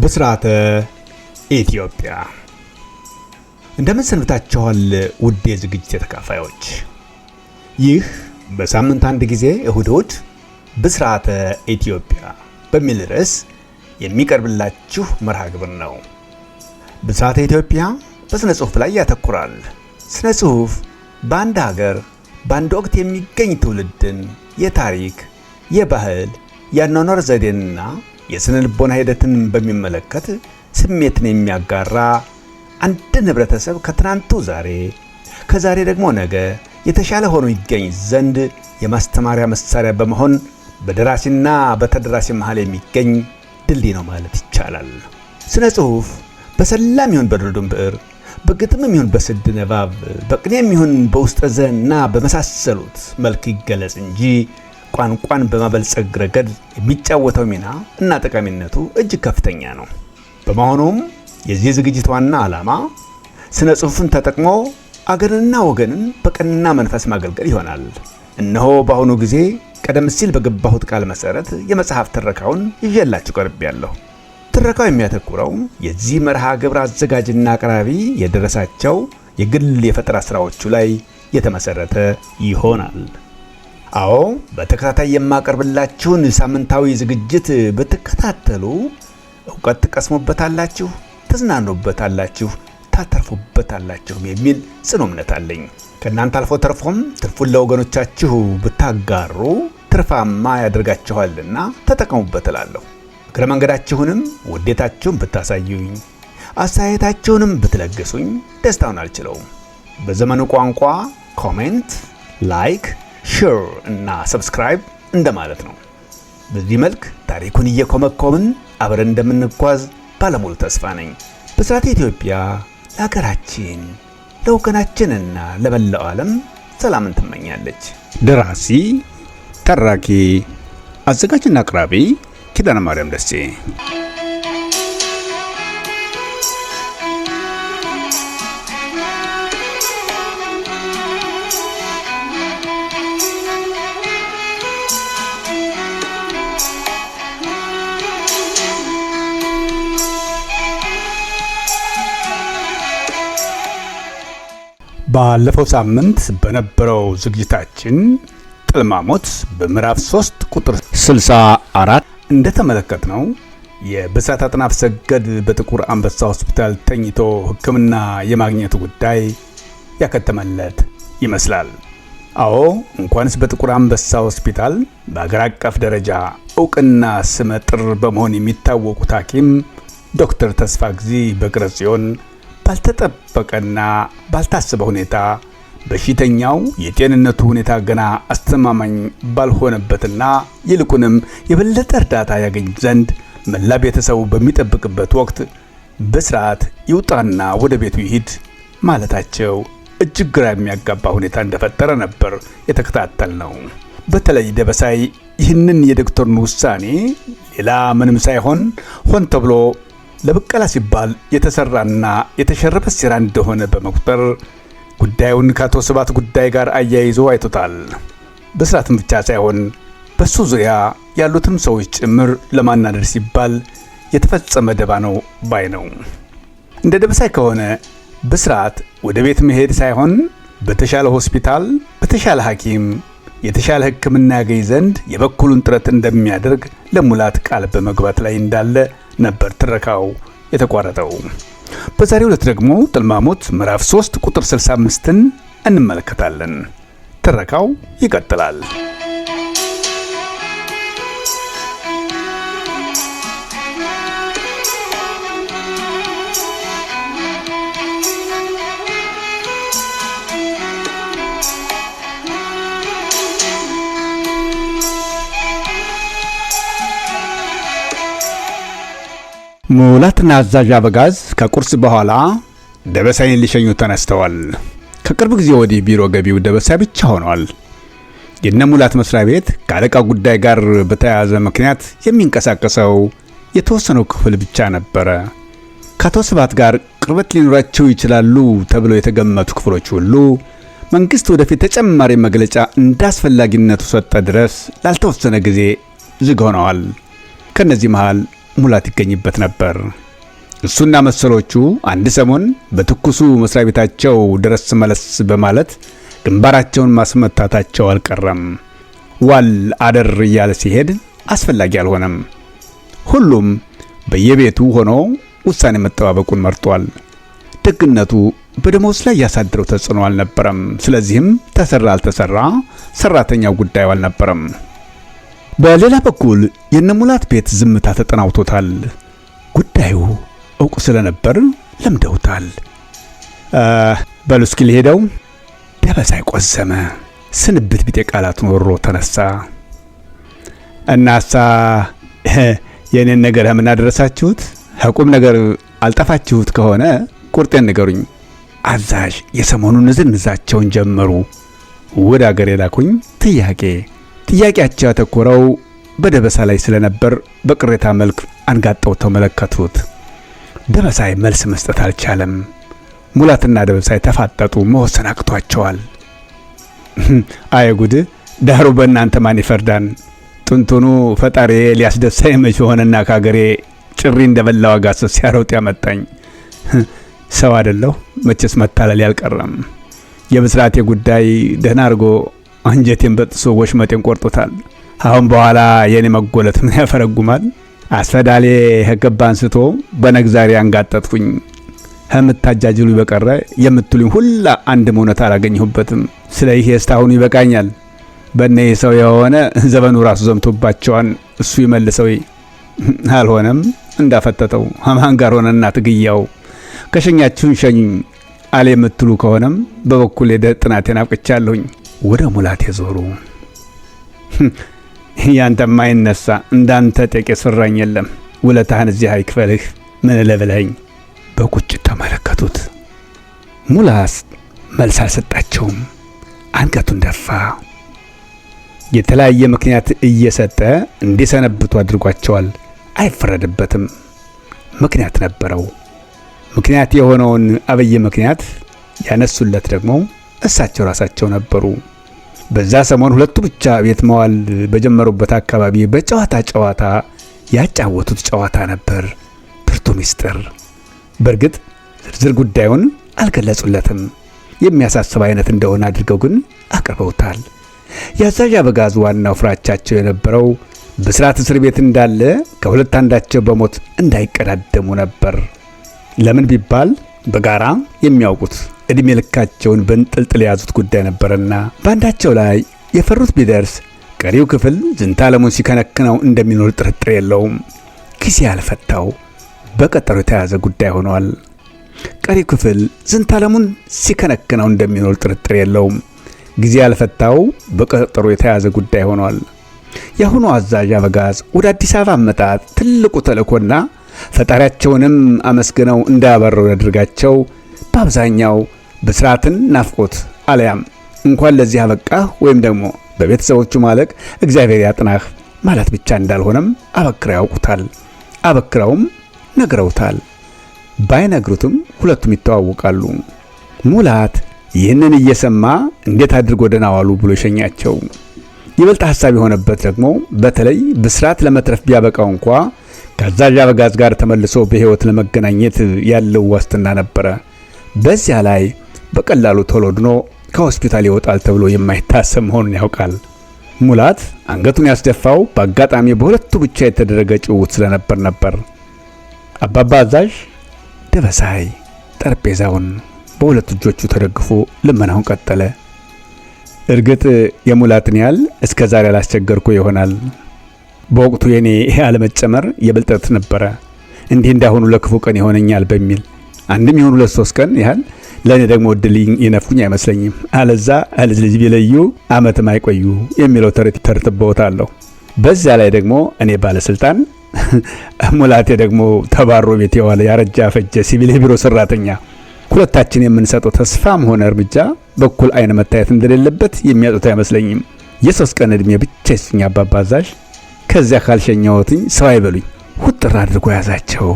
ብስራተ ኢትዮጵያ እንደምን ሰንብታችኋል ውድ የዝግጅት ተካፋዮች። ይህ በሳምንት አንድ ጊዜ እሁድ ብስራተ ኢትዮጵያ በሚል ርዕስ የሚቀርብላችሁ መርሃ ግብር ነው። ብስራተ ኢትዮጵያ በስነ ጽሑፍ ላይ ያተኩራል። ስነ ጽሑፍ በአንድ ሀገር በአንድ ወቅት የሚገኝ ትውልድን የታሪክ፣ የባህል፣ የአኗኗር ዘዴንና የስነ ልቦና ሂደትን በሚመለከት ስሜትን የሚያጋራ አንድን ህብረተሰብ ከትናንቱ ዛሬ ከዛሬ ደግሞ ነገ የተሻለ ሆኖ ይገኝ ዘንድ የማስተማሪያ መሳሪያ በመሆን በደራሲና በተደራሲ መሃል የሚገኝ ድልድይ ነው ማለት ይቻላል። ስነ ጽሑፍ በሰላም ይሁን በድርዱም ብዕር፣ በግጥምም ይሁን በስድ ንባብ፣ በቅኔም ይሁን በውስጠ ዘና በመሳሰሉት መልክ ይገለጽ እንጂ ቋንቋን በማበልጸግ ረገድ የሚጫወተው ሚና እና ጠቃሚነቱ እጅግ ከፍተኛ ነው። በመሆኑም የዚህ ዝግጅት ዋና ዓላማ ስነ ጽሑፍን ተጠቅሞ አገርንና ወገንን በቀና መንፈስ ማገልገል ይሆናል። እነሆ በአሁኑ ጊዜ ቀደም ሲል በገባሁት ቃል መሰረት የመጽሐፍ ትረካውን ይዤላችሁ ቀርቤያለሁ። ትረካው የሚያተኩረው የዚህ መርሃ ግብር አዘጋጅና አቅራቢ የደረሳቸው የግል የፈጠራ ስራዎቹ ላይ የተመሰረተ ይሆናል። አዎ፣ በተከታታይ የማቀርብላችሁን ሳምንታዊ ዝግጅት ብትከታተሉ ዕውቀት ትቀስሙበታላችሁ፣ ትዝናኑበታላችሁ፣ ታተርፉበታላችሁ የሚል ጽኑ እምነት አለኝ። ከእናንተ አልፎ ተርፎም ትርፉን ለወገኖቻችሁ ብታጋሩ ትርፋማ ያደርጋችኋልና ተጠቀሙበት እላለሁ። እግረ መንገዳችሁንም ውዴታችሁን ብታሳዩኝ፣ አስተያየታችሁንም ብትለግሱኝ ደስታውን አልችለውም። በዘመኑ ቋንቋ ኮሜንት፣ ላይክ፣ ሼር እና ሰብስክራይብ እንደማለት ነው። በዚህ መልክ ታሪኩን እየኮመኮምን አብረን እንደምንጓዝ ባለሙሉ ተስፋ ነኝ። ብስራተ ኢትዮጵያ ለሀገራችን ለወገናችንና ለመላው ዓለም ሰላምን ትመኛለች። ደራሲ፣ ተራኪ፣ አዘጋጅና አቅራቢ ኪዳነ ማርያም ደሴ። ባለፈው ሳምንት በነበረው ዝግጅታችን ጥልማሞት በምዕራፍ 3 ቁጥር 64 እንደተመለከትነው የብስራት አጥናፍ ሰገድ በጥቁር አንበሳ ሆስፒታል ተኝቶ ሕክምና የማግኘቱ ጉዳይ ያከተመለት ይመስላል። አዎ፣ እንኳንስ በጥቁር አንበሳ ሆስፒታል በአገር አቀፍ ደረጃ ዕውቅና ስመጥር በመሆን የሚታወቁት ሐኪም ዶክተር ተስፋግዚእ በግረጽዮን ባልተጠበቀና ባልታሰበ ሁኔታ በሽተኛው የጤንነቱ ሁኔታ ገና አስተማማኝ ባልሆነበትና ይልቁንም የበለጠ እርዳታ ያገኝ ዘንድ መላ ቤተሰቡ በሚጠብቅበት ወቅት ብስራት ይውጣና ወደ ቤቱ ይሂድ ማለታቸው እጅግ ግራ የሚያጋባ ሁኔታ እንደፈጠረ ነበር የተከታተልነው። በተለይ ደበሳይ ይህንን የዶክተሩን ውሳኔ ሌላ ምንም ሳይሆን ሆን ተብሎ ለብቀላ ሲባል የተሰራና የተሸረበ ሴራ እንደሆነ በመቁጠር ጉዳዩን ከአቶ ስብሐት ጉዳይ ጋር አያይዞ አይቶታል። ብስራትን ብቻ ሳይሆን በሱ ዙሪያ ያሉትም ሰዎች ጭምር ለማናደር ሲባል የተፈጸመ ደባ ነው ባይ ነው። እንደ ደበሳይ ከሆነ ብስራት ወደ ቤት መሄድ ሳይሆን በተሻለ ሆስፒታል፣ በተሻለ ሐኪም የተሻለ ሕክምና ያገኝ ዘንድ የበኩሉን ጥረት እንደሚያደርግ ለሙላት ቃል በመግባት ላይ እንዳለ ነበር ትረካው የተቋረጠው። በዛሬው ዕለት ደግሞ ጥልማሞት ምዕራፍ 3 ቁጥር 65ን እንመለከታለን። ትረካው ይቀጥላል። ሙላትና አዛዥ አበጋዝ ከቁርስ በኋላ ደበሳይን ሊሸኙ ተነስተዋል። ከቅርብ ጊዜ ወዲህ ቢሮ ገቢው ደበሳይ ብቻ ሆኗል። የነ ሙላት መስሪያ ቤት ከአለቃ ጉዳይ ጋር በተያያዘ ምክንያት የሚንቀሳቀሰው የተወሰነው ክፍል ብቻ ነበረ። ከአቶ ስብሐት ጋር ቅርበት ሊኖራቸው ይችላሉ ተብለው የተገመቱ ክፍሎች ሁሉ መንግስት ወደፊት ተጨማሪ መግለጫ እንዳስፈላጊነቱ ሰጠ ድረስ ላልተወሰነ ጊዜ ዝግ ሆነዋል። ከነዚህ መሃል ሙላት ይገኝበት ነበር። እሱና መሰሎቹ አንድ ሰሞን በትኩሱ መስሪያ ቤታቸው ድረስ መለስ በማለት ግንባራቸውን ማስመታታቸው አልቀረም። ዋል አደር እያለ ሲሄድ አስፈላጊ አልሆነም። ሁሉም በየቤቱ ሆኖ ውሳኔ መጠባበቁን መርጧል። ደግነቱ በደሞዝ ላይ ያሳደረው ተጽዕኖ አልነበረም። ስለዚህም ተሰራ አልተሰራ ሰራተኛው ጉዳዩ አልነበረም። በሌላ በኩል የነሙላት ቤት ዝምታ ተጠናውቶታል። ጉዳዩ እውቅ ስለነበር ለምደውታል። በሉ እስኪ ልሄደው። ደበሳይ ቆዘመ። ስንብት ቢጤ ቃላቱን ወሮ ተነሳ። እናሳ የኔን ነገር ምን አደረሳችሁት? ቁም ነገር አልጠፋችሁት ከሆነ ቁርጤን ንገሩኝ። አዛዥ የሰሞኑን ንዝንዛቸውን ጀመሩ። ወደ አገር የላኩኝ ጥያቄያቸው ያተኮረው በደበሳ ላይ ስለነበር በቅሬታ መልክ አንጋጠው ተመለከቱት። ደበሳይ መልስ መስጠት አልቻለም። ሙላትና ደበሳይ ተፋጠጡ። መወሰን አቅቷቸዋል። አይ ጉድ! ዳሩ በእናንተ ማን ይፈርዳን? ጥንቱኑ ፈጣሪ ሊያስደሳይ መች ሆነና ካገሬ ጭሪ እንደበላ ዋጋ ሲያሮጥ ያመጣኝ ሰው አይደለሁ። መቼስ መታለል ያልቀረም። የብስራቴ ጉዳይ ደህና አድርጎ አንጀቴን በጥሶ ወሽመጤን ቆርጦታል። አሁን በኋላ የኔ መጎለት ምን ያፈረጉማል? አስፈዳሌ ከገባ አንስቶ በነግዛሪ አንጋጠጥኩኝ። ከምታጃጅሉ በቀረ የምትሉኝ ሁላ አንድም እውነት አላገኘሁበትም። ስለዚህ እስካሁኑ ይበቃኛል። በእነዚህ ሰው የሆነ ዘመኑ ራሱ ዘምቶባቸዋን እሱ ይመልሰው። አልሆነም እንዳፈተተው አማን ጋር ሆነና ትግያው ከሸኛችሁን ሸኙኝ አለ የምትሉ ከሆነም በበኩል ጥናቴን አብቅቻለሁኝ። ወደ ሙላቴ ዞሩ። ያንተማ ይነሳ እንዳንተ ጤቄስ ፈራኝ የለም። ውለታህን እዚህ አይክፈልህ ምን ለብለኝ። በቁጭት ተመለከቱት። ሙላስ መልስ አልሰጣቸውም። አንገቱን ደፋ። የተለያየ ምክንያት እየሰጠ እንዲሰነብቱ አድርጓቸዋል። አይፈረድበትም። ምክንያት ነበረው። ምክንያት የሆነውን አብይ ምክንያት ያነሱለት ደግሞ እሳቸው ራሳቸው ነበሩ። በዛ ሰሞን ሁለቱ ብቻ ቤት መዋል በጀመሩበት አካባቢ በጨዋታ ያጫወቱት ጨዋታ ነበር። ብርቱ ሚስጥር። በእርግጥ ዝርዝር ጉዳዩን አልገለጹለትም። የሚያሳስብ አይነት እንደሆነ አድርገው ግን አቅርበውታል። የአዛዥ አበጋዝ ዋናው ፍራቻቸው የነበረው በስራት እስር ቤት እንዳለ ከሁለት አንዳቸው በሞት እንዳይቀዳደሙ ነበር። ለምን ቢባል በጋራ የሚያውቁት እድሜ ልካቸውን በንጥልጥል የያዙት ጉዳይ ነበርና በአንዳቸው ላይ የፈሩት ቢደርስ ቀሪው ክፍል ዝንታለሙን ሲከነክነው እንደሚኖር ጥርጥር የለውም። ጊዜ ያልፈታው በቀጠሮ የተያዘ ጉዳይ ሆኗል። ቀሪው ክፍል ዝንታለሙን ሲከነክነው እንደሚኖር ጥርጥር የለውም። ጊዜ ያልፈታው በቀጠሮ የተያዘ ጉዳይ ሆኗል። የአሁኑ አዛዥ አበጋዝ ወደ አዲስ አበባ መጣት ትልቁ ተልእኮና ፈጣሪያቸውንም አመስግነው እንዳያበረው ያድርጋቸው በአብዛኛው ብስራትን ናፍቆት አለያም እንኳን ለዚህ አበቃህ ወይም ደግሞ በቤተሰቦቹ ማለቅ እግዚአብሔር ያጥናህ ማለት ብቻ እንዳልሆነም አበክረው ያውቁታል። አበክረውም ነግረውታል። ባይነግሩትም ሁለቱም ይተዋወቃሉ። ሙላት ይህንን እየሰማ እንዴት አድርጎ ደህና ዋሉ ብሎ ሸኛቸው። ይበልጥ ሐሳብ የሆነበት ደግሞ በተለይ ብስራት ለመትረፍ ቢያበቃው እንኳ ከአዛዥ አበጋዝ ጋር ተመልሶ በሕይወት ለመገናኘት ያለው ዋስትና ነበረ። በዚያ ላይ በቀላሉ ቶሎ ድኖ ከሆስፒታል ይወጣል ተብሎ የማይታሰብ መሆኑን ያውቃል። ሙላት አንገቱን ያስደፋው በአጋጣሚ በሁለቱ ብቻ የተደረገ ጭውውት ስለነበር ነበር። አባባ አዛዥ ደበሳይ ጠረጴዛውን በሁለት እጆቹ ተደግፎ ልመናውን ቀጠለ። እርግጥ የሙላትን ያህል እስከ ዛሬ አላስቸገርኩ ይሆናል። በወቅቱ የኔ አለመጨመር የብልጠት ነበረ። እንዲህ እንዳሁኑ ለክፉ ቀን ይሆነኛል በሚል አንድም ይሁን 2-3 ቀን ያህል ለኔ ደግሞ እድል ይነፍኩኝ አይመስለኝም። አለዛ ልጅ ቢለዩ አመትም አይቆዩ የሚለው ተረት ተርትበውታለሁ። በዚያ ላይ ደግሞ እኔ ባለስልጣን ሙላቴ ደግሞ ተባሮ ቤት የዋለ ያረጃ ፈጀ ሲቪል የቢሮ ሰራተኛ ሁለታችን የምንሰጠው ተስፋም ሆነ እርምጃ በኩል አይን መታየት እንደሌለበት የሚያጡት አይመስለኝም። የ3 ቀን እድሜ ብቻ ይስኛ አባባ አዛዥ። ከዚያ ካልሸኛዎትኝ ሰው አይበሉኝ። ውጥር አድርጎ ያዛቸው።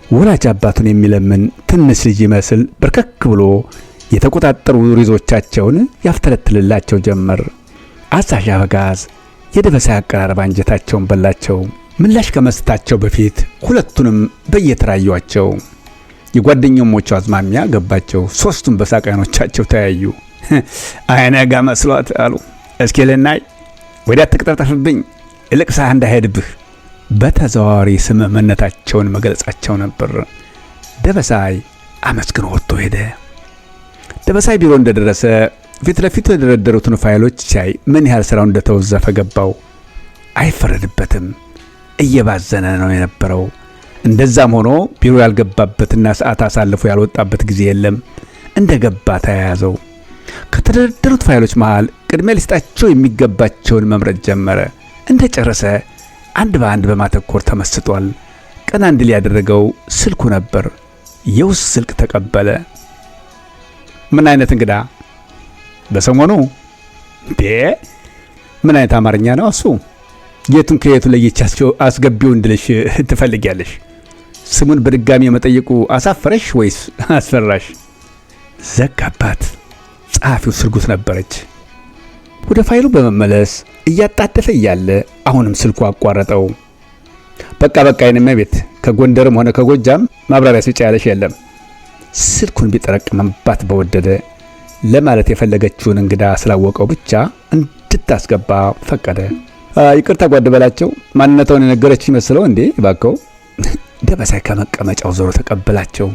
ወላጅ አባቱን የሚለምን ትንሽ ልጅ ይመስል በርከክ ብሎ የተቆጣጠሩ ሪዞቻቸውን ያፍተለትልላቸው ጀመር። አዛዥ አበጋዝ የደበሳይ አቀራረብ አንጀታቸውን በላቸው። ምላሽ ከመስጠታቸው በፊት ሁለቱንም በየተራዩአቸው። የጓደኞሞቹ አዝማሚያ ገባቸው። ሶስቱም በሳቅ አይኖቻቸው ተያዩ። አይነጋ መስሏት አሉ። እስኪ ልናይ፣ ወዲያ አትቅጠርጠፍብኝ፣ እልቅ ሳህ እንዳይሄድብህ። በተዘዋዋሪ ስምምነታቸውን መግለጻቸው ነበር። ደበሳይ አመስግኖ ወጥቶ ሄደ። ደበሳይ ቢሮ እንደደረሰ ፊት ለፊቱ የደረደሩትን ፋይሎች ሲያይ ምን ያህል ስራው እንደተወዘፈ ገባው። አይፈረድበትም። እየባዘነ ነው የነበረው። እንደዛም ሆኖ ቢሮ ያልገባበትና ሰዓት አሳልፎ ያልወጣበት ጊዜ የለም። እንደገባ ተያያዘው። ከተደረደሩት ፋይሎች መሃል ቅድሚያ ሊስጣቸው የሚገባቸውን መምረጥ ጀመረ። እንደጨረሰ አንድ በአንድ በማተኮር ተመስጧል። ቀና እንዲል ያደረገው ስልኩ ነበር። የውስጥ ስልክ ተቀበለ። ምን አይነት እንግዳ በሰሞኑ ምን አይነት አማርኛ ነው እሱ? የቱን ከየቱ ለየቻቸው አስገቢው እንድልሽ ትፈልጊያለሽ? ስሙን በድጋሚ መጠየቁ አሳፈረሽ ወይስ አስፈራሽ? ዘጋባት። ጸሐፊው ስርጉት ነበረች። ወደ ፋይሉ በመመለስ እያጣደፈ እያለ አሁንም ስልኩ አቋረጠው። በቃ የኔ ቤት ከጎንደርም ሆነ ከጎጃም ማብራሪያ ስጪ ያለሽ የለም። ስልኩን ቢጠረቅምባት በወደደ ለማለት የፈለገችውን እንግዳ ስላወቀው ብቻ እንድታስገባ ፈቀደ። ይቅርታ ጓድ በላቸው፣ ማንነታውን የነገረች ይመስለው እንዴ ባከው። ደበሳይ ከመቀመጫው ዞሮ ተቀበላቸው።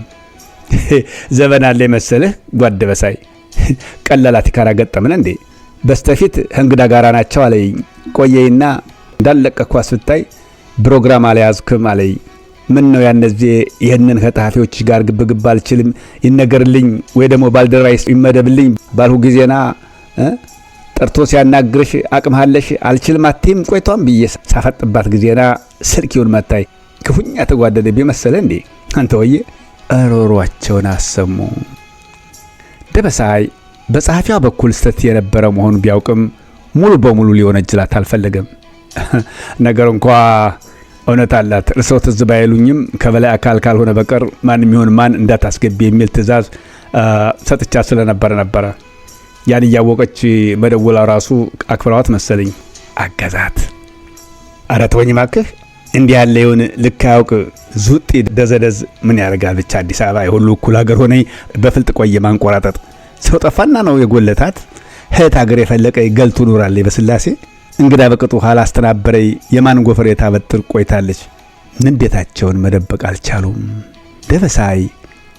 ዘበን አለ መሰለህ ጓድ ደበሳይ፣ ቀላላት ይካራ ገጠመን እንዴ? በስተፊት እንግዳ ጋራ ናቸው አለኝ። ቆየይና እንዳለቀኳስ ብታይ ፕሮግራም አልያዝክም አለኝ። ምን ነው ያነዚህ ይሄንን ከጣፊዎች ጋር ግብግብ አልችልም ይነገርልኝ ወይ ደግሞ ባልደራይ ይመደብልኝ ባልሁ ጊዜና ጠርቶ ሲያናግርሽ አቅምሃለሽ አልችልም አትይም ቆይቷም ብዬ ሳፈጥባት ጊዜና ስልኪውን መታይ ክፉኛ ተጓደደ ቢመሰለ እንዴ አንተ ወዬ። እሮሯቸውን አሰሙ። ደበሳይ በጸሐፊዋ በኩል ስተት የነበረ መሆኑ ቢያውቅም ሙሉ በሙሉ ሊወነጅላት አልፈለገም። ነገር እንኳን እውነት አላት። እርሰው ትዝ ባይሉኝም ከበላይ አካል ካልሆነ በቀር ማንም ይሁን ማን እንዳታስገቢ የሚል ትእዛዝ ሰጥቻ ስለነበረ ያን እያወቀች መደወላ ራሱ አክብራዋት መሰለኝ። አገዛት። ኧረ ተወኝ እባክህ፣ እንዲህ ያለውን ልክ ያውቅ ዙጥ ደዘደዝ ምን ያደርጋል? ብቻ አዲስ አበባ የሁሉ እኩል ሀገር ሆነ በፍልጥ ቆየ ማንቆራጠጥ። ሰው ጠፋና ነው የጎለታት። እህት ሀገር የፈለቀ ገልቱ ኖራለች በስላሴ። እንግዳ በቅጡ ኋላ አስተናበረይ የማን ጎፈር የታበጥር ቆይታለች። ንዴታቸውን መደበቅ አልቻሉም። ደበሳይ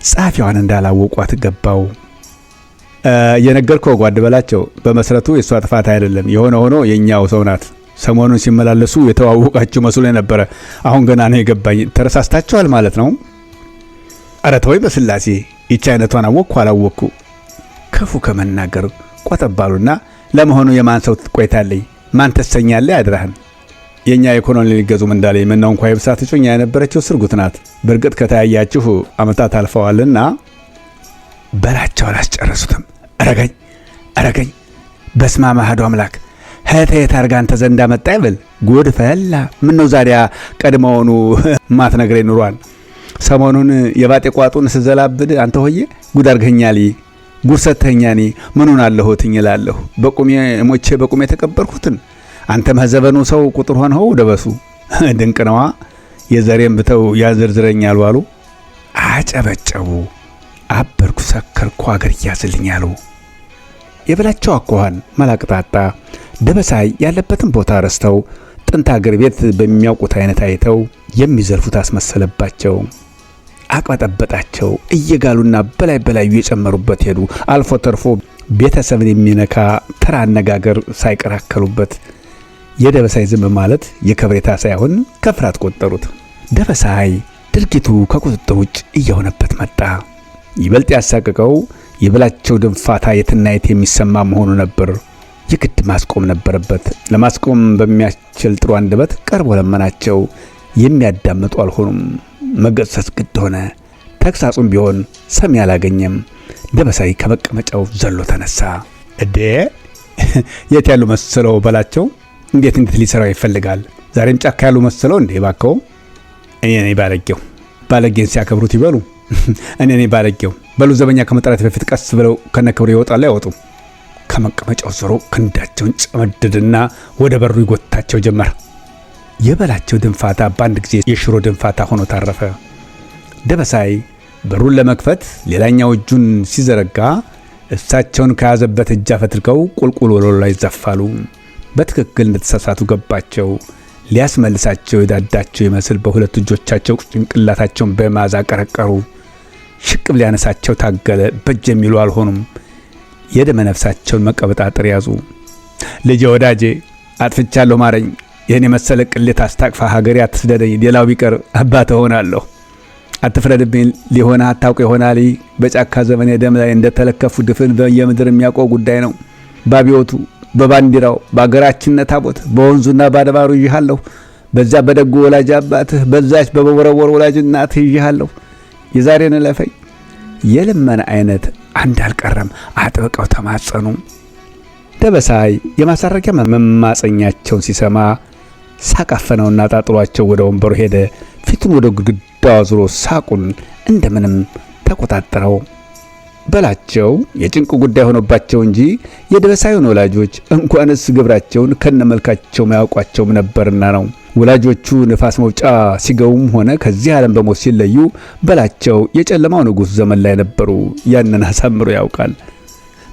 ጸሐፊዋን እንዳላወቋት ገባው። የነገርከው ጓድ በላቸው በመሰረቱ የሷ ጥፋት አይደለም። የሆነ ሆኖ የኛው ሰው ናት። ሰሞኑን ሲመላለሱ የተዋወቃችሁ መስሎ ነበረ። አሁን ገና ነው የገባኝ። ተረሳስታችኋል ማለት ነው? ኧረ ተወይ በስላሴ። ይህች አይነቷን አወቅኩ አላወቅኩ ክፉ ከመናገር ቆጠባሉና ለመሆኑ የማን ሰው ቆይታለኝ? ማን ተሰኛለ? ያድራህን የኛ የኮሎኔል ሊገዙም እንዳለ ምነው እንኳን የብሳት ጮኛ የነበረችው ስርጉት ናት። በእርግጥ ከተያያችሁ አመታት አልፈዋልና በላቸው አላስጨረሱትም። አረጋኝ በስመ አብ አሐዱ አምላክ ህተት አርጋን ተዘንዳ መጣ ይበል ጉድ ፈላ። ምን ነው ዛሬ ቀድሞውኑ ማትነግረኝ ኑሯል። ሰሞኑን የባጤ ቋጡን ስዘላብድ አንተ ሆዬ ጉድ አርገኛል። ጉርሰተኛኒ ምኑን አለሁትኝ እላለሁ። በቁሜ ሞቼ በቁሜ ተቀበርኩትን አንተ መዘበኑ ሰው ቁጥር ሆነው ደበሱ። ድንቅ ነዋ። የዘሬም ብተው ያዝርዝረኛል ዋሉ። አጨበጨቡ። አበርኩ ሰከርኩ አገር ያዝልኛሉ። የበላቸው አኳኋን መላቅጣጣ። ደበሳይ ያለበትን ቦታ ረስተው ጥንት አገር ቤት በሚያውቁት አይነት አይተው የሚዘልፉት አስመሰለባቸው። አቅበጠበጣቸው። እየጋሉና በላይ እየጨመሩበት ሄዱ። አልፎ ተርፎ ቤተሰብን የሚነካ ተራ አነጋገር ሳይቀራከሉበት የደበሳይ ዝም ማለት የከብሬታ ሳይሆን ከፍራት ቆጠሩት። ደበሳይ ድርጊቱ ከቁጥጥር ውጭ እየሆነበት መጣ። ይበልጥ ያሳቀቀው የበላቸው ድንፋታ የትና የት የሚሰማ መሆኑ ነበር። የግድ ማስቆም ነበረበት። ለማስቆም በሚያስችል ጥሩ አንደበት ቀርቦ ለመናቸው። የሚያዳምጡ አልሆኑም። መገሰጽ ግድ ሆነ። ተግሳጹም ቢሆን ሰሚ አላገኘም። ደበሳይ ከመቀመጫው ዘሎ ተነሳ። እዴ የት ያሉ መሰለው በላቸው? እንዴት ሊሰራው ይፈልጋል? ዛሬም ጫካ ያሉ መሰለው እንዴ? ባከው እኔ ነኝ ባለጌው። ባለጌን ሲያከብሩት ይበሉ። እኔ ነኝ ባለጌው። በሉ ዘበኛ ከመጣራት በፊት ቀስ ብለው ከነክብሩ ይወጣሉ አይወጡም? ከመቀመጫው ዞሮ ክንዳቸውን ጨመደድና ወደ በሩ ይጎታቸው ጀመር። የበላቸው ድንፋታ በአንድ ጊዜ የሽሮ ድንፋታ ሆኖ ታረፈ። ደበሳይ በሩን ለመክፈት ሌላኛው እጁን ሲዘረጋ እሳቸውን ከያዘበት እጅ አፈትልከው ቁልቁል ወለሉ ላይ ዘፋሉ። በትክክል እንደተሳሳቱ ገባቸው። ሊያስመልሳቸው የዳዳቸው ይመስል በሁለት እጆቻቸው ጭንቅላታቸውን በመያዝ አቀረቀሩ። ሽቅብ ሊያነሳቸው ታገለ። በእጅ የሚሉ አልሆኑም። የደመ ነፍሳቸውን መቀበጣጠር ያዙ። ልጄ ወዳጄ አጥፍቻለሁ ማረኝ። ይህን የመሰለ ቅሌት አስታቅፋ ሀገሬ አትስደደኝ። ሌላው ቢቀር አባት እሆናለሁ። አትፍረድብኝ። ሊሆነ አታውቅ ይሆናል። በጫካ ዘመን ደም ላይ እንደተለከፉ ድፍን በየምድር የሚያውቀው ጉዳይ ነው። ባቢዮቱ በባንዲራው በአገራችን ታቦት በወንዙና ባደባሩ ይዣለሁ። በዛ በደጉ ወላጅ አባትህ በዛች በበወረወር ወላጅ እናትህ ይዣለሁ። የዛሬን ለፈይ የልመና አይነት አንድ አልቀረም። አጥብቀው ተማጸኑ። ደበሳይ የማሳረቂያ መማጸኛቸውን ሲሰማ ሳቃፈነውና ጣጥሏቸው ወደ ወንበሩ ሄደ። ፊቱን ወደ ግድግዳው አዙሮ ሳቁን እንደምንም ተቆጣጠረው። በላቸው የጭንቅ ጉዳይ ሆኖባቸው እንጂ የደበሳዩን ወላጆች እንኳንስ ግብራቸውን ከነመልካቸው ማያውቋቸውም ነበርና ነው። ወላጆቹ ንፋስ መውጫ ሲገቡም ሆነ ከዚህ ዓለም በሞት ሲለዩ በላቸው የጨለማው ንጉሥ ዘመን ላይ ነበሩ። ያንን አሳምሮ ያውቃል።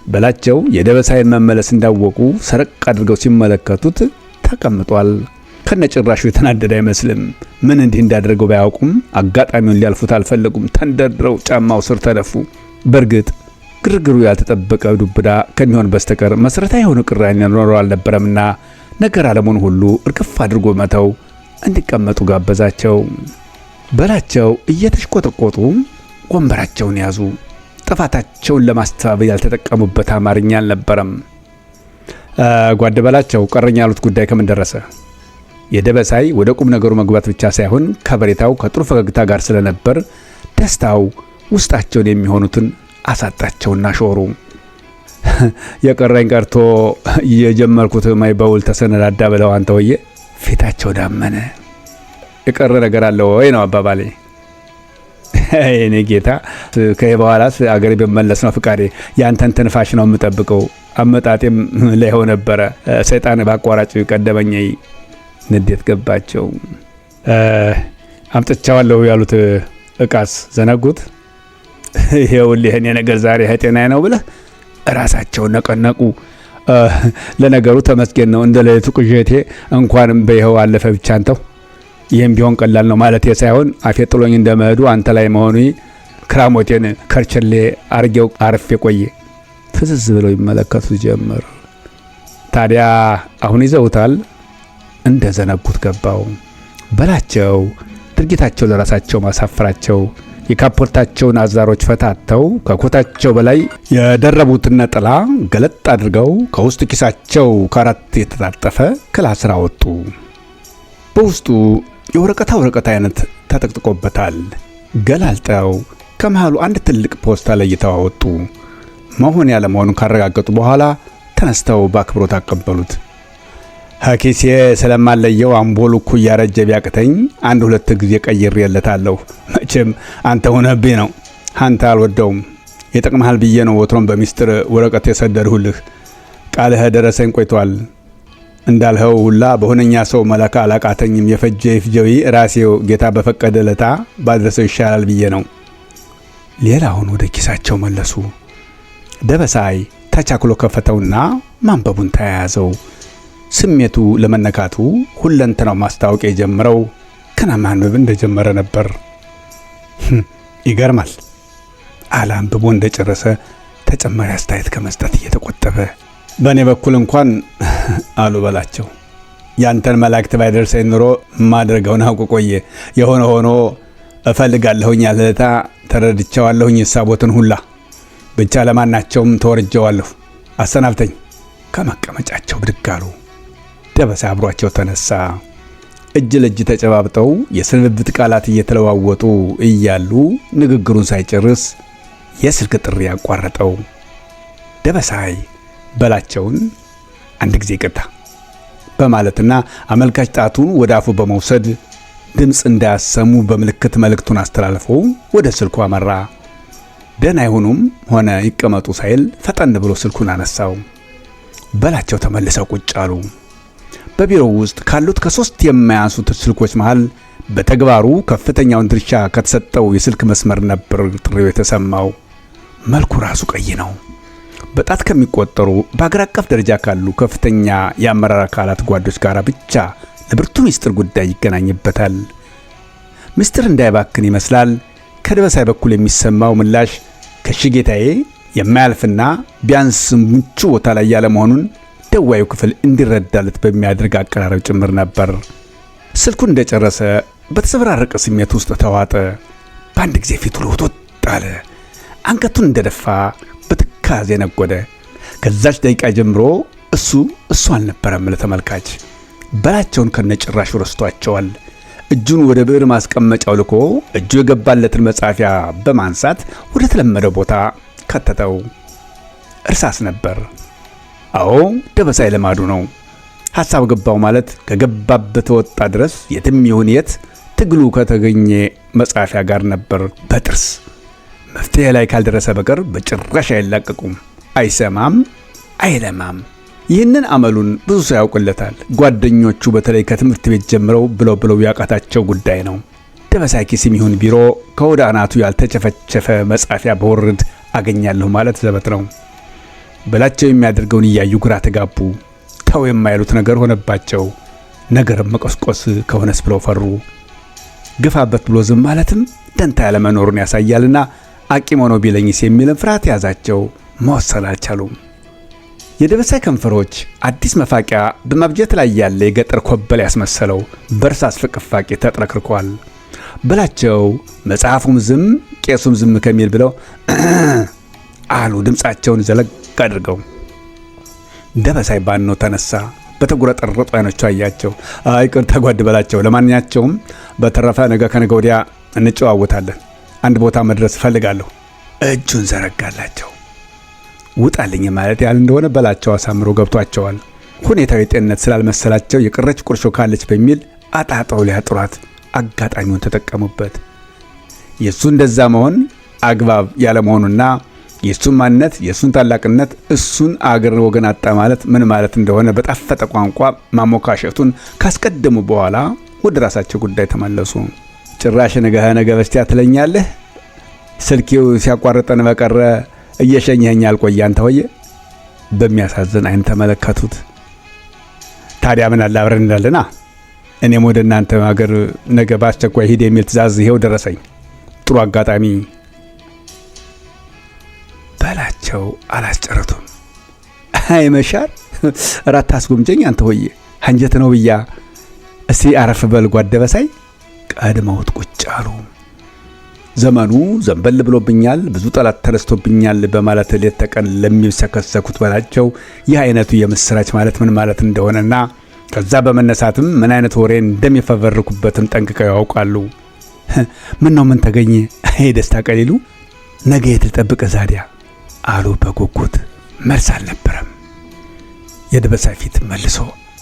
በላቸው የደበሳይን መመለስ እንዳወቁ ሰረቅ አድርገው ሲመለከቱት ተቀምጧል። ከነጭራሹ የተናደደ አይመስልም። ምን እንዲህ እንዳደረገው ባያውቁም አጋጣሚውን ሊያልፉት አልፈለጉም። ተንደርድረው ጫማው ስር ተደፉ። በእርግጥ ግርግሩ ያልተጠበቀ ዱብዳ ከሚሆን በስተቀር መሰረታዊ የሆነ ቅራኔ ኖሮ አልነበረምና ነገር ዓለሙን ሁሉ እርግፍ አድርጎ መተው እንዲቀመጡ ጋበዛቸው። በላቸው እየተሽቆጠቆጡ ወንበራቸውን ያዙ። ጥፋታቸውን ለማስተባበል ያልተጠቀሙበት አማርኛ አልነበረም። ጓድ በላቸው ቀረኝ ያሉት ጉዳይ ከምን ደረሰ? የደበሳይ ወደ ቁም ነገሩ መግባት ብቻ ሳይሆን ከበሬታው ከጥሩ ፈገግታ ጋር ስለነበር ደስታው ውስጣቸውን የሚሆኑትን አሳጣቸውና ሾሩ። የቀረኝ ቀርቶ የጀመርኩት ማይ በውል ተሰነዳዳ ብለው አንተውዬ ፊታቸው ዳመነ። የቀረ ነገር አለ ወይ ነው አባባሌ። እኔ ጌታ ከዚህ በኋላስ አገሬ በመለስ ነው ፍቃዴ። ያንተን ትንፋሽ ነው የምጠብቀው። አመጣጤም ላይሆን ነበረ። ሰይጣን ባቋራጭ ቀደመኝ። ንዴት ገባቸው። አምጥቻለሁ ያሉት እቃስ ዘነጉት። ይሄውልህ እኔ ነገር ዛሬ ጤናዬ ነው ብለህ ራሳቸው ነቀነቁ። ለነገሩ ተመስገን ነው። እንደ ለይቱ ቅዠቴ እንኳንም በይኸው አለፈ ብቻ አንተው። ይህም ቢሆን ቀላል ነው ማለት ሳይሆን አፌ ጥሎኝ እንደመሄዱ አንተ ላይ መሆኑ ክራሞቴን ከርቸሌ አርጌው አርፌ ቆየ። ፍዝዝ ብለው ይመለከቱ ጀመር። ታዲያ አሁን ይዘውታል። እንደ ዘነጉት ገባው። በላቸው ድርጊታቸው ለራሳቸው ማሳፈራቸው የካፖርታቸውን አዛሮች ፈታተው ከኮታቸው በላይ የደረቡትን ነጠላ ገለጥ አድርገው ከውስጥ ኪሳቸው ከአራት የተጣጠፈ ክላስራ ወጡ። በውስጡ የወረቀት አይነት ተጠቅጥቆበታል። ገላልጠው ከመሃሉ አንድ ትልቅ ፖስታ ለይተው አወጡ። መሆን ያለ መሆኑን ካረጋገጡ በኋላ ተነስተው በአክብሮት አቀበሉት። ሀኪሴ ስለማለየው አምቦሉ እኮ እያረጀ ቢያቅተኝ አንድ ሁለት ጊዜ ቀይሬለታለሁ። መቼም አንተ ሆነብኝ ነው። አንተ አልወደውም። የጠቅመሃል ብዬ ነው ወትሮም በሚስጥር ወረቀት የሰደድሁልህ። ቃልህ ደረሰኝ ቆይቷል። እንዳልኸው ሁላ በሆነኛ ሰው መላካ አላቃተኝም። የፈጀ ይፍጀዊ ራሴው ጌታ በፈቀደ ለታ ባድረሰው ይሻላል ብዬ ነው። ሌላውን ወደ ኪሳቸው መለሱ። ደበሳይ ተቻክሎ ከፈተውና ማንበቡን ተያያዘው። ስሜቱ ለመነካቱ ሁለንተናው ማስታወቂያ የጀመረው ከና ማንበብ እንደጀመረ ነበር። ይገርማል። አላንብቦ እንደጨረሰ ተጨማሪ አስተያየት ከመስጠት እየተቆጠበ በእኔ በኩል እንኳን አሉ በላቸው ያንተን መላእክት ባይደርሰኝ ኑሮ ማድረገውን አውቆ ቆየ። የሆነ ሆኖ እፈልጋለሁኝ ያለታ ተረድቻለሁኝ። ሳቦትን ሁላ ብቻ ለማናቸውም ተወርጀዋለሁ። አሰናብተኝ። ከመቀመጫቸው ብድግ አሉ። ደበሳ አብሯቸው ተነሳ። እጅ ለእጅ ተጨባብጠው የስንብት ቃላት እየተለዋወጡ እያሉ ንግግሩን ሳይጨርስ የስልክ ጥሪ ያቋረጠው። ደበሳይ በላቸውን አንድ ጊዜ ይቅርታ በማለትና አመልካች ጣቱን ወደ አፉ በመውሰድ ድምፅ እንዳያሰሙ በምልክት መልእክቱን አስተላልፎ ወደ ስልኩ አመራ። ደህና ይሁኑም ሆነ ይቀመጡ ሳይል ፈጠን ብሎ ስልኩን አነሳው። በላቸው ተመልሰው ቁጭ አሉ። በቢሮው ውስጥ ካሉት ከ3 የማያንሱት ስልኮች መሃል በተግባሩ ከፍተኛውን ድርሻ ከተሰጠው የስልክ መስመር ነበር ጥሪው የተሰማው። መልኩ ራሱ ቀይ ነው። በጣት ከሚቆጠሩ በአገር አቀፍ ደረጃ ካሉ ከፍተኛ የአመራር አካላት ጓዶች ጋር ብቻ ለብርቱ ሚስጥር ጉዳይ ይገናኝበታል። ሚስጥር እንዳይባክን ይመስላል ከደበሳይ በኩል የሚሰማው ምላሽ ከሽጌታዬ የማያልፍና ቢያንስ ምቹ ቦታ ላይ ያለ መሆኑን ደዋዩ ክፍል እንዲረዳለት በሚያደርግ አቀራረብ ጭምር ነበር። ስልኩን እንደጨረሰ በተሰበራረቀ ስሜት ውስጥ ተዋጠ። በአንድ ጊዜ ፊቱ ለውጦት ጣለ። አንገቱን እንደደፋ በትካዜ ነጎደ። ከዛች ደቂቃ ጀምሮ እሱ አልነበረም ለተመልካች። በላቸውን ከነጭራሹ ረስቷቸዋል። እጁን ወደ ብዕር ማስቀመጫው ልኮ እጁ የገባለትን መጻፊያ በማንሳት ወደ ተለመደው ቦታ ከተተው። እርሳስ ነበር። አዎ ደበሳይ ልማዱ ነው። ሐሳብ ገባው ማለት ከገባበት ወጣ ድረስ የትም ይሁን የት ትግሉ ከተገኘ መጻፊያ ጋር ነበር በጥርስ። መፍትሄ ላይ ካልደረሰ በቀር በጭራሽ አይላቀቁም። አይሰማም፣ አይለማም። ይህንን አመሉን ብዙ ሰው ያውቅለታል። ጓደኞቹ በተለይ ከትምህርት ቤት ጀምረው ብለው ያቃታቸው ጉዳይ ነው። ደበሳይ ኪስም ይሁን ቢሮ ከወደ አናቱ ያልተቸፈቸፈ መጻፊያ በወርድ አገኛለሁ ማለት ዘበት ነው። በላቸው የሚያደርገውን እያዩ ግራ ተጋቡ። ተው የማይሉት ነገር ሆነባቸው። ነገርም መቆስቆስ ከሆነስ ብለው ፈሩ። ግፋበት ብሎ ዝም ማለትም ደንታ ያለመኖሩን ያሳያልና አቂም ሆኖ ቢለኝስ የሚልን ፍርሃት ያዛቸው። መወሰን አልቻሉም። የደበሳይ ከንፈሮች አዲስ መፋቂያ በማብጀት ላይ ያለ የገጠር ኮበል ያስመሰለው በእርሳስ ፍቅፋቂ ተጥረክርኳል። በላቸው መጽሐፉም ዝም ቄሱም ዝም ከሚል ብለው አሉ ድምፃቸውን ዘለግ አድርገው። ደበሳይ ባነው ተነሳ። በተጉረጠረጡ አይኖቹ አያቸው። ይቅርታ ጓድ በላቸው፣ ለማንኛቸውም በተረፈ ነገ ከነገ ወዲያ እንጨዋወታለን። አንድ ቦታ መድረስ እፈልጋለሁ። እጁን ዘረጋላቸው። ውጣልኝ ማለት ያህል እንደሆነ በላቸው አሳምሮ ገብቷቸዋል። ሁኔታው የጤንነት ስላልመሰላቸው የቀረች ቁርሾ ካለች በሚል አጣጣው ሊያጥሯት አጋጣሚውን ተጠቀሙበት። የሱ እንደዛ መሆን አግባብ ያለ መሆኑና የሱን ማንነት የሱን ታላቅነት እሱን አገር ወገን አጣ ማለት ምን ማለት እንደሆነ በጣፈጠ ቋንቋ ማሞካሸቱን ካስቀደሙ በኋላ ወደ ራሳቸው ጉዳይ ተመለሱ። ጭራሽ ነገ በስቲያ ትለኛለህ? ስልኬው ሲያቋርጠን በቀረ እየሸኘኸኝ አልቆየ አንተ ሆየ። በሚያሳዝን አይን ተመለከቱት። ታዲያ ምን አለ አብረን እንዳለና እኔም ወደ እናንተ ሀገር ነገ በአስቸኳይ ሂድ የሚል ትእዛዝ ይሄው ደረሰኝ። ጥሩ አጋጣሚ። በላቸው አላስጨረቱም። አይ መሻር ራት አስጎምጀኝ አንተ ሆየ አንጀት ነው ብያ። እስቲ አረፍ በል ጓድ ደበሳይ። ቀድመውት ቁጭ አሉ። ዘመኑ ዘንበል ብሎብኛል፣ ብዙ ጠላት ተነስቶብኛል በማለት ሌት ተቀን ለሚሰከሰኩት በላቸው ይህ አይነቱ የምስራች ማለት ምን ማለት እንደሆነና ከዛ በመነሳትም ምን አይነት ወሬ እንደሚፈበርኩበትም ጠንቅቀው ያውቃሉ። ምን ተገኘ? አይ ደስታ ቀሊሉ ነገ የትጠብቀ ዛዲያ አሉ በጉጉት። መልስ አልነበረም። የደበሳይ ፊት መልሶ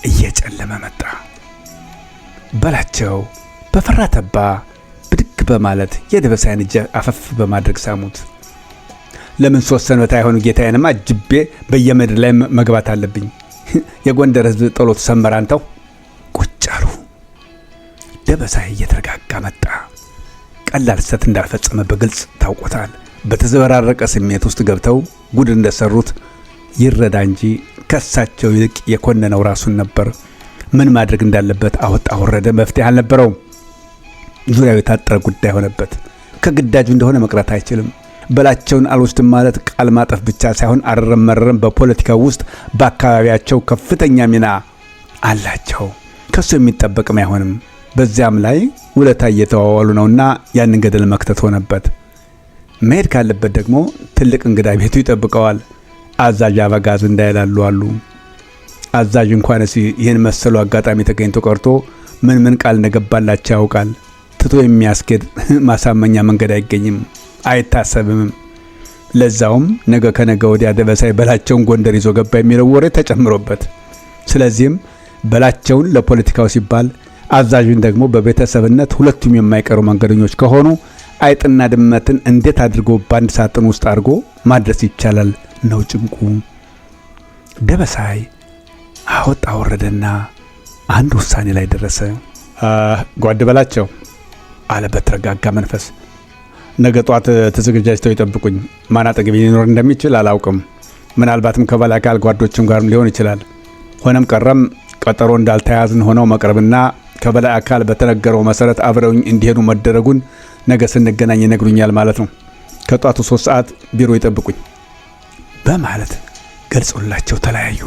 እየጨለመ መጣ። በላቸው በፈራ ተባ ብድግ በማለት የደበሳይን እጅ አፈፍ በማድረግ ሳሙት። ለምን 3 ሰንበት አይሆኑ ጌታዬንማ ጅቤ በየምድር ላይ መግባት አለብኝ። የጎንደር ሕዝብ ጸሎት ሰመራንተው ቁጭ አሉ። ደበሳይ እየተረጋጋ መጣ። ቀላል ስህተት እንዳልፈጸመ በግልጽ ታውቆታል። በተዘበራረቀ ስሜት ውስጥ ገብተው ጉድ እንደሰሩት ይረዳ እንጂ ከሳቸው ይልቅ የኮነነው ራሱን ነበር። ምን ማድረግ እንዳለበት አወጣ ወረደ፣ መፍትሄ አልነበረውም። ዙሪያው የታጠረ ጉዳይ ሆነበት። ከግዳጁ እንደሆነ መቅረት አይችልም። በላቸውን አልወስድም ማለት ቃል ማጠፍ ብቻ ሳይሆን አረመረም በፖለቲካው ውስጥ በአካባቢያቸው ከፍተኛ ሚና አላቸው። ከሱ የሚጠበቅም አይሆንም። በዚያም ላይ ውለታ እየተዋዋሉ ነውና ያንን ገደል መክተት ሆነበት። መሄድ ካለበት ደግሞ ትልቅ እንግዳ ቤቱ ይጠብቀዋል። አዛዥ አበጋዝ እንዳይላሉ አሉ። አዛዥ እንኳንስ ይህን መሰሉ አጋጣሚ ተገኝቶ ቀርቶ ምን ቃል እንደገባላቸው ያውቃል። ትቶ የሚያስኬድ ማሳመኛ መንገድ አይገኝም፣ አይታሰብም። ለዛውም ነገ ከነገ ወዲያ ደበሳይ በላቸውን ጎንደር ይዞ ገባ የሚለው ወሬ ተጨምሮበት። ስለዚህም በላቸውን ለፖለቲካው ሲባል አዛዡን ደግሞ በቤተሰብነት ሁለቱም የማይቀሩ መንገደኞች ከሆኑ አይጥና ድመትን እንዴት አድርጎ በአንድ ሳጥን ውስጥ አድርጎ ማድረስ ይቻላል ነው ጭንቁ። ደበሳይ አወጣ ወረደና አንድ ውሳኔ ላይ ደረሰ። ጓድ በላቸው አለ በተረጋጋ መንፈስ። ነገ ጧት ተዘጋጅተው ይጠብቁኝ። ማን አጠገቤ ሊኖር እንደሚችል አላውቅም። ምናልባትም ከበላይ አካል ጓዶችም ጋርም ሊሆን ይችላል። ሆነም ቀረም ቀጠሮ እንዳልተያዝን ሆነው መቅረብና ከበላይ አካል በተነገረው መሰረት አብረውኝ እንዲሄዱ መደረጉን ነገ ስንገናኝ ይነግሩኛል ማለት ነው። ከጧቱ 3 ሰዓት ቢሮ ይጠብቁኝ በማለት ገልጾላቸው ተለያዩ።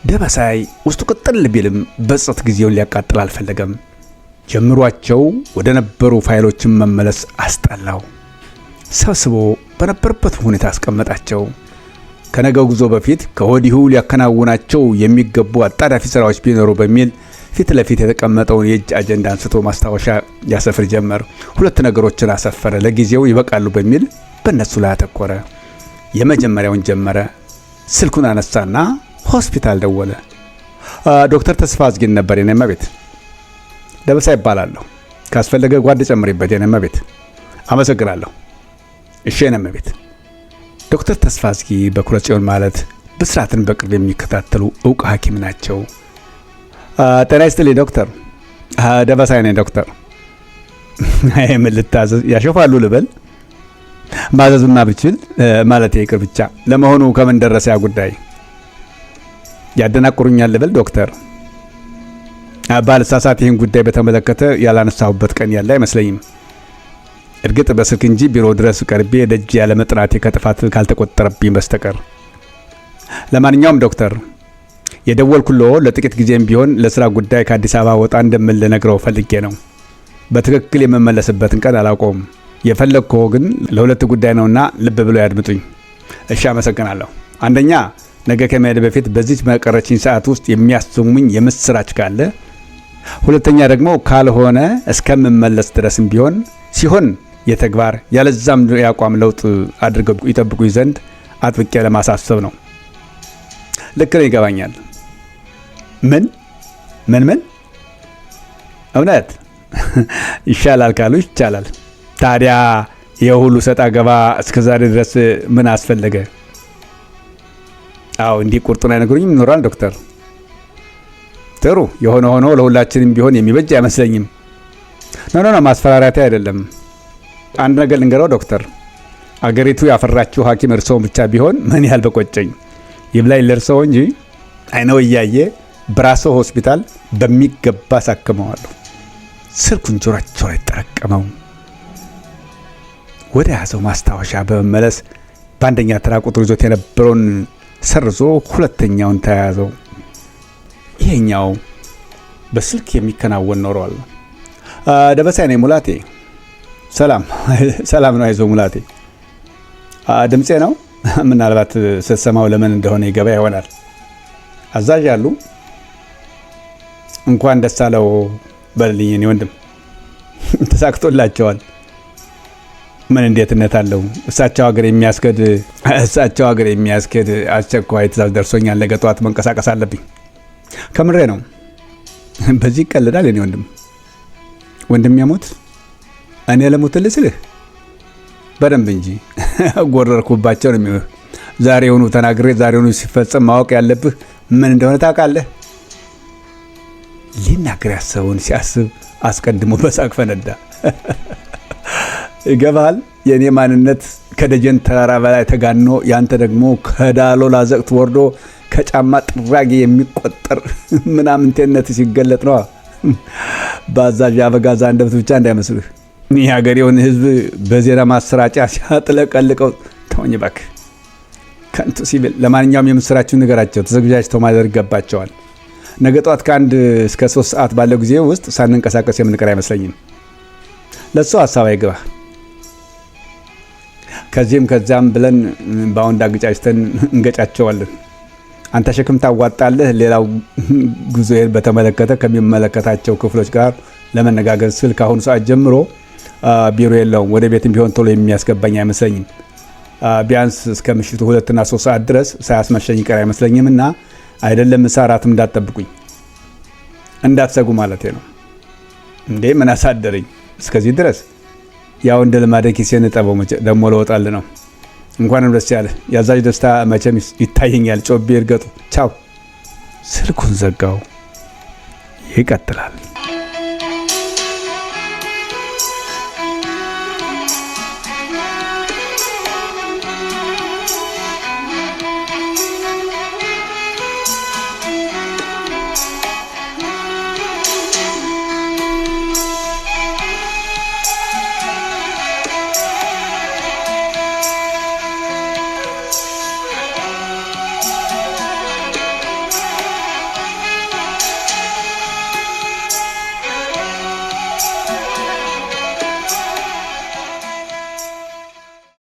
ደበሳይ ውስጡ ቅጥል ቢልም በጸት ጊዜውን ሊያቃጥል አልፈለገም። ጀምሯቸው ወደ ነበሩ ፋይሎችን መመለስ አስጠላው። ሰብስቦ በነበረበት ሁኔታ አስቀመጣቸው። ከነገው ጉዞ በፊት ከወዲሁ ሊያከናውናቸው የሚገቡ አጣዳፊ ስራዎች ቢኖሩ በሚል ፊት ለፊት የተቀመጠውን የእጅ አጀንዳ አንስቶ ማስታወሻ ያሰፍር ጀመር። 2 ነገሮችን አሰፈረ። ለጊዜው ይበቃሉ በሚል በእነሱ ላይ አተኮረ። የመጀመሪያውን ጀመረ። ስልኩን አነሳና ሆስፒታል ደወለ። ዶክተር ተስፋ አዝጊን ነበር። የኔ እመቤት ደበሳ ይባላለሁ። ካስፈለገ ጓድ ጨምሪበት። የኔ እመቤት አመሰግናለሁ። እሺ የኔ እመቤት። ዶክተር ተስፋ አዝጊ በኩረ ጽዮን ማለት ብስራትን በቅርብ የሚከታተሉ እውቅ ሐኪም ናቸው። ጤና ይስጥልኝ ዶክተር። ደበሳይ ነኝ ዶክተር። ምን ልታዘዝ? ያሾፋሉ ልበል? ማዘዝማ ብችል ማለት ይቅር ብቻ። ለመሆኑ ከምን ደረሰ ያ ጉዳይ? ያደናቁሩኛል ልበል ዶክተር? ባልሳሳት ይህን ጉዳይ በተመለከተ ያላነሳሁበት ቀን ያለ አይመስለኝም። እርግጥ በስልክ እንጂ ቢሮ ድረስ ቀርቤ ደጅ ያለ መጥናቴ ከጥፋት ካልተቆጠረብኝ በስተቀር። ለማንኛውም ዶክተር የደወልኩሎ ለጥቂት ጊዜም ቢሆን ለስራ ጉዳይ ከአዲስ አበባ ወጣ እንደምል ልነግረው ፈልጌ ነው። በትክክል የምመለስበትን ቀን አላውቀውም። የፈለግከው ግን ለ2 ጉዳይ ነውና ልብ ብለው ያድምጡኝ። እሺ አመሰግናለሁ። አንደኛ ነገ ከመሄድ በፊት በዚህ መቀረችኝ ሰዓት ውስጥ የሚያስሙኝ የምስራች ካለ፣ ሁለተኛ ደግሞ ካልሆነ እስከምመለስ ድረስም ቢሆን ሲሆን የተግባር ያለዛም ያቋም ለውጥ አድርገው ይጠብቁኝ ዘንድ አጥብቄ ለማሳሰብ ነው። ልክ ነው፣ ይገባኛል። ምን እውነት ይሻላል ካሉ ይቻላል። ታዲያ የሁሉ ሰጣ ገባ እስከዛሬ ድረስ ምን አስፈለገ? አዎ እንዲህ ቁርጡን አይነግሩኝም ይኖራል ዶክተር። ጥሩ የሆነ ሆኖ ለሁላችንም ቢሆን የሚበጅ አይመስለኝም። ኖ ማስፈራሪያቴ አይደለም። አንድ ነገር ልንገረው ዶክተር፣ አገሪቱ ያፈራችው ሐኪም እርስዎን ብቻ ቢሆን ምን ያህል በቆጨኝ። ይብላኝ ለእርስዎ እንጂ አይነው እያየ ብራሶ ሆስፒታል በሚገባ ሳክመዋለሁ። ስልኩን ጆሮአቸው ላይ ጠረቀመው። ወደ ያዘው ማስታወሻ በመመለስ በአንደኛ ተራ ቁጥር ይዞት የነበረውን ሰርዞ ሁለተኛውን ተያያዘው። ይሄኛው በስልክ የሚከናወን ኖሯል። ደበሳይ ነኝ ሙላቴ። ሰላም ነው። አይዞህ ሙላቴ። ድምጼ ነው። ምናልባት ስትሰማው ለምን እንደሆነ ይገባ ይሆናል። አዛዥ አሉ? እንኳን ደስ አለው በልልኝ እኔ ወንድም። ተሳክቶላቸዋል። ምን እንዴትነት አለው? እሳቸው ሀገር የሚያስከድ አስቸኳይ ትእዛዝ ደርሶኛል። ነገ ጠዋት መንቀሳቀስ አለብኝ። ከምሬ ነው። በዚህ ይቀልዳል የኔ ወንድም ያሞት እኔ ለሞትልህ ስልህ በደንብ እንጂ ጎረርኩባቸው ነው የሚሆነው። ዛሬውኑ ተናግሬ ዛሬውኑ ሲፈጸም ማወቅ ያለብህ ምን እንደሆነ ታውቃለህ። ሊናገር ያሰበውን ሲያስብ አስቀድሞ በሳቅ ፈነዳ። ይገባል። የኔ ማንነት ከደጀን ተራራ በላይ ተጋኖ ያንተ ደግሞ ከዳሎል አዘቅት ወርዶ ከጫማ ጥራጊ የሚቆጠር ምናምንቴነት ሲገለጥ ነው። በአዛዥ አበጋዛ አንደበት ብቻ እንዳይመስልህ የሀገሬውን ሕዝብ በዜና ማሰራጫ ሲያጥለቀልቀው ተወኝ እባክህ ከንቱ ሲቪል። ለማንኛውም የምስራችሁን ንገራቸው። ተዘጋጅተው ማድረግ ይገባቸዋል። ነገ ጠዋት ከ1 እስከ 3 ሰዓት ባለው ጊዜ ውስጥ ሳንንቀሳቀስ የምንቀር አይመስለኝም። ለሱ ሀሳብ አይግባ። ከዚህም ከዚያም ብለን በአሁን ዳግጫጭተን እንገጫቸዋለን። አንተ ሸክም ታዋጣለህ። ሌላው ጉዞዬን በተመለከተ ከሚመለከታቸው ክፍሎች ጋር ለመነጋገር ስል ከአሁኑ ሰዓት ጀምሮ ቢሮ የለውም። ወደ ቤትም ቢሆን ቶሎ የሚያስገባኝ አይመስለኝም። ቢያንስ እስከ ምሽቱ 2 እና 3 ሰዓት ድረስ ሳያስመሸኝ ይቀር አይመስለኝም። እና አይደለም ምሳ እራትም እንዳትጠብቁኝ እንዳትሰጉ ማለቴ ነው። እንዴ ምን አሳደረኝ እስከዚህ ድረስ? ያው እንደ ልማደ ኪሴን ጠበው ደግሞ ለወጣል ነው። እንኳንም ደስ ያለ። ያዛዥ ደስታ መቼም ይታየኛል። ጮቤ እርገጡ። ቻው። ስልኩን ዘጋው። ይቀጥላል።